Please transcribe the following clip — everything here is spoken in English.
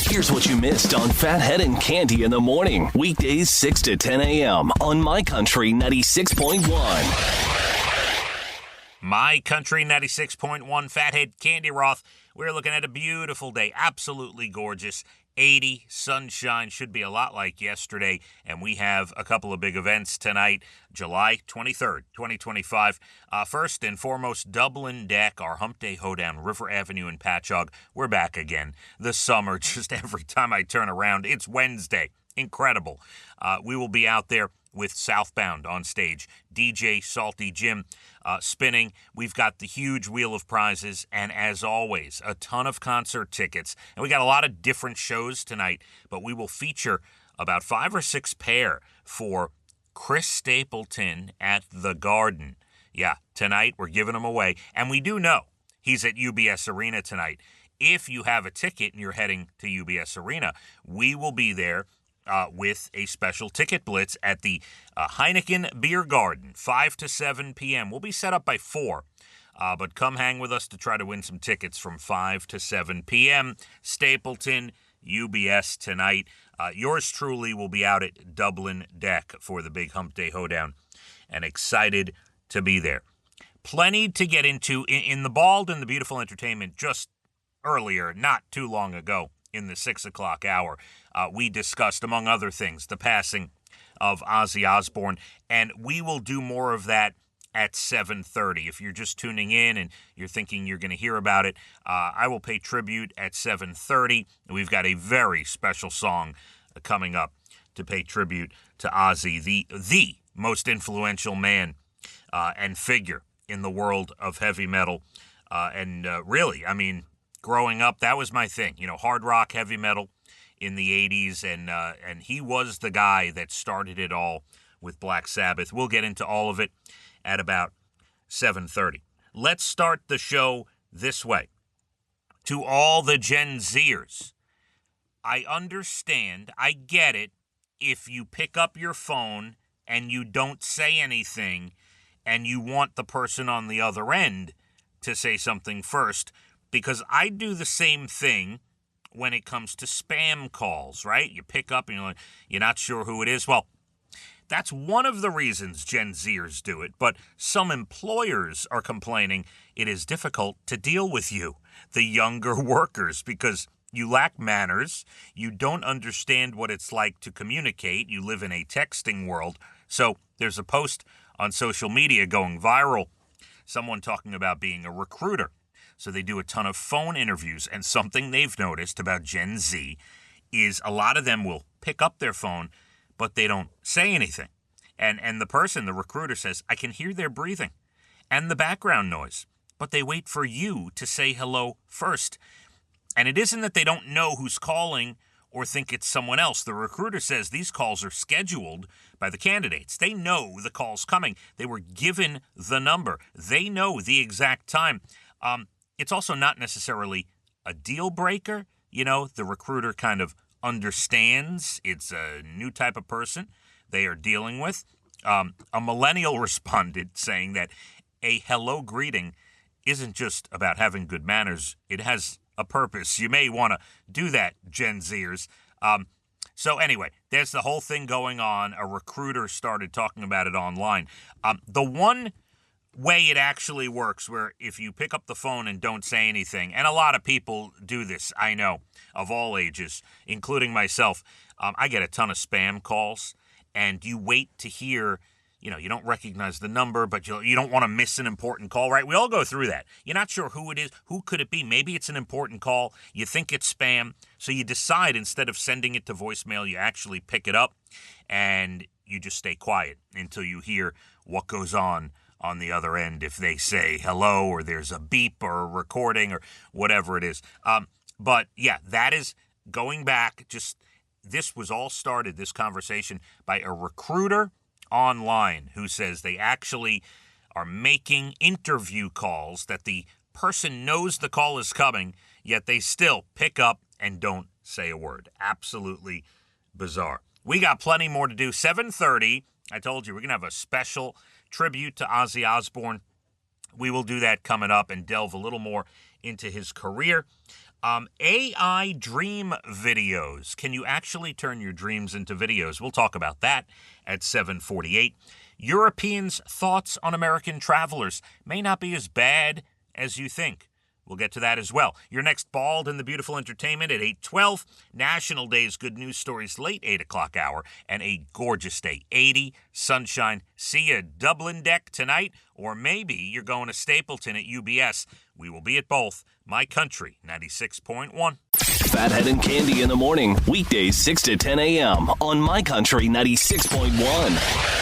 Here's what you missed on Phathead and Cande in the morning. Weekdays 6 to 10 a.m. on My Country 96.1. My Country 96.1, Phathead, Cande Roth. We're looking at a beautiful day, absolutely gorgeous. 80, sunshine, should be a lot like yesterday. And we have a couple of big events tonight, July 23rd, 2025. First and foremost, Dublin Deck, our Hump Day Hoedown, River Avenue in Patchogue. We're back again. The summer, just every time I turn around, it's Wednesday. Incredible. We will be out there with Southbound on stage. DJ Salty Jim spinning. We've got the huge wheel of prizes, and as always, a ton of concert tickets. And we got a lot of different shows tonight, but we will feature about 5 or 6 pair for Chris Stapleton at the Garden. Yeah, tonight we're giving them away, and we do know he's at UBS Arena tonight. If you have a ticket and you're heading to UBS Arena, we will be there with a special ticket blitz at the Heineken Beer Garden, 5 to 7 p.m. We'll be set up by 4, but come hang with us to try to win some tickets from 5 to 7 p.m. Stapleton, UBS tonight. Yours truly will be out at Dublin Deck for the big Hump Day Hoedown, and excited to be there. Plenty to get into in the Bald and the Beautiful Entertainment just earlier, not too long ago. In the 6 o'clock hour, we discussed, among other things, the passing of Ozzy Osbourne, and we will do more of that at 7:30. If you're just tuning in and you're thinking you're going to hear about it, I will pay tribute at 7:30. We've got a very special song coming up to pay tribute to Ozzy, the most influential man and figure in the world of heavy metal, and really, I mean, growing up, that was my thing, hard rock, heavy metal in the 80s, and he was the guy that started it all with Black Sabbath. We'll get into all of it at about 7:30. Let's start the show this way. To all the Gen Zers, I understand, I get it, if you pick up your phone and you don't say anything and you want the person on the other end to say something first, because I do the same thing when it comes to spam calls, right? You pick up and you're not sure who it is. Well, that's one of the reasons Gen Zers do it, but some employers are complaining it is difficult to deal with you, the younger workers, because you lack manners, you don't understand what it's like to communicate, you live in a texting world. So there's a post on social media going viral, someone talking about being a recruiter. So they do a ton of phone interviews, and something they've noticed about Gen Z is a lot of them will pick up their phone, but they don't say anything. And the recruiter says, I can hear their breathing and the background noise, but they wait for you to say hello first. And it isn't that they don't know who's calling or think it's someone else. The recruiter says these calls are scheduled by the candidates. They know the call's coming. They were given the number. They know the exact time. It's also not necessarily a deal breaker. The recruiter kind of understands it's a new type of person they are dealing with. A millennial responded saying that a hello greeting isn't just about having good manners. It has a purpose. You may want to do that, Gen Zers. So anyway, there's the whole thing going on. A recruiter started talking about it online. The one way it actually works, where if you pick up the phone and don't say anything, and a lot of people do this, I know, of all ages, including myself, I get a ton of spam calls, and you wait to hear, you don't recognize the number, but you don't want to miss an important call, right? We all go through that. You're not sure who it is. Who could it be? Maybe it's an important call. You think it's spam, so you decide instead of sending it to voicemail, you actually pick it up, and you just stay quiet until you hear what goes on the other end, if they say hello or there's a beep or a recording or whatever it is. But yeah, that is going back. This was all started, this conversation, by a recruiter online who says they actually are making interview calls that the person knows the call is coming, yet they still pick up and don't say a word. Absolutely bizarre. We got plenty more to do. 7:30, I told you, we're going to have a special tribute to Ozzy Osbourne. We will do that coming up and delve a little more into his career. AI dream videos. Can you actually turn your dreams into videos? We'll talk about that at 7:48. Europeans' thoughts on American travelers may not be as bad as you think. We'll get to that as well. Your next Bald and the Beautiful Entertainment at 8:12. National Day's good news stories late 8 o'clock hour. And a gorgeous day. 80, sunshine. See you at Dublin Deck tonight. Or maybe you're going to Stapleton at UBS. We will be at both. My Country 96.1. Phathead and Cande in the morning. Weekdays 6 to 10 a.m. on My Country 96.1.